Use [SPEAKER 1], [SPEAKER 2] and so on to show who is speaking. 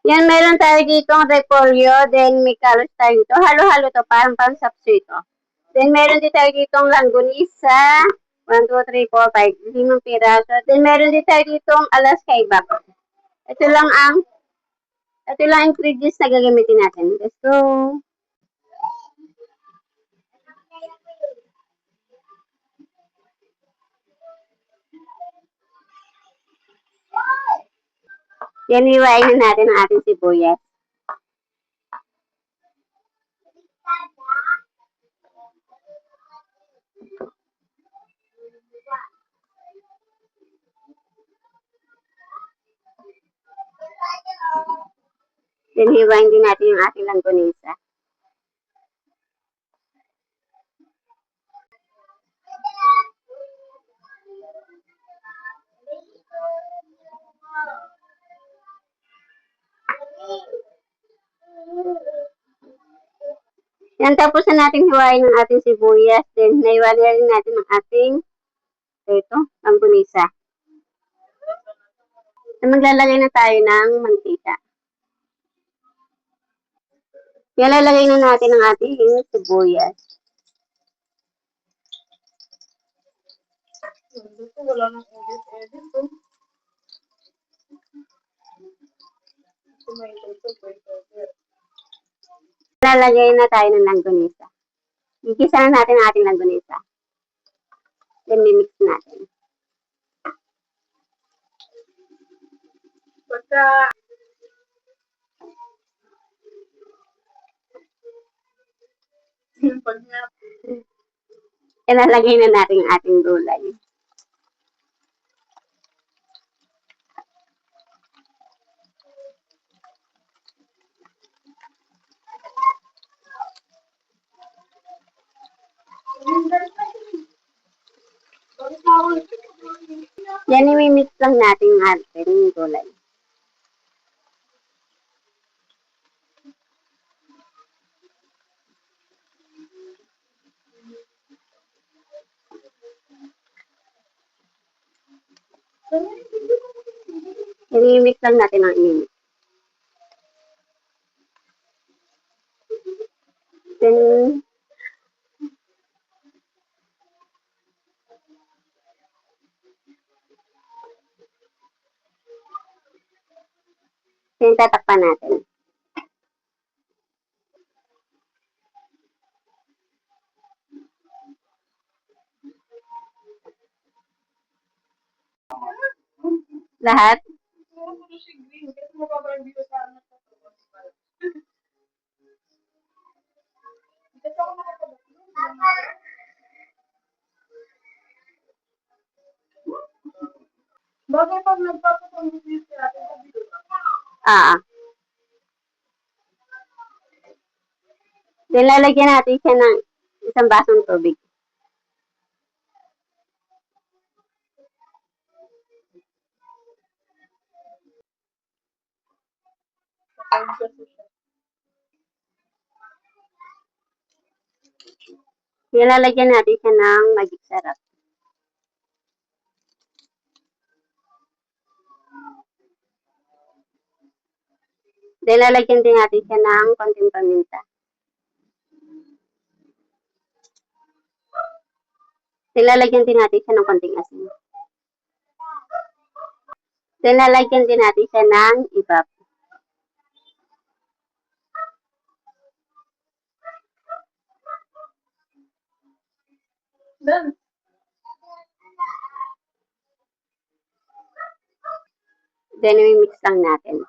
[SPEAKER 1] Yan, meron tayo ditong repolyo, then may carrots tayo dito. Halo-halo to, parang pangsapso ito. Then meron din tayo ditong langgonisa. 1, 2, 3, 4, 5, 5 piraso. Then meron din tayo ditong Alaska ibak. Ito lang ang ingredients na gagamitin natin. Let's go. Yan, hiwain na natin ang ating sibuyas. Then, hiwain din natin yung ating langgonisa. Yan, tapos na natin hiwain ng ating sibuyas. Then, naiwali rin natin ang ating langgonisa. Then, maglalagay na tayo ng mantika. Ilalagay na natin ang ating sibuyas. Wala nang edit. Lalagay na tayo ng langgonisa. Igisa na natin ang ating langgonisa. Then, mimix natin. Ilalagay na natin ang ating gulay. Yan, imimix lang natin ang ating gulay. Imimix lang natin ang imimix. Then, tatakpan natin. Lahat? Bakit pag nagpapapambusis natin sa video? Then, lalagyan natin siya ng isang basong tubig. Nilalagyan natin siya ng magic sarap. Then, lalagyan din natin siya ng konting paminta. Lalagyan din natin siya ng konting asin. Then, lalagyan din natin siya ng ibap. Then, i-mix lang natin.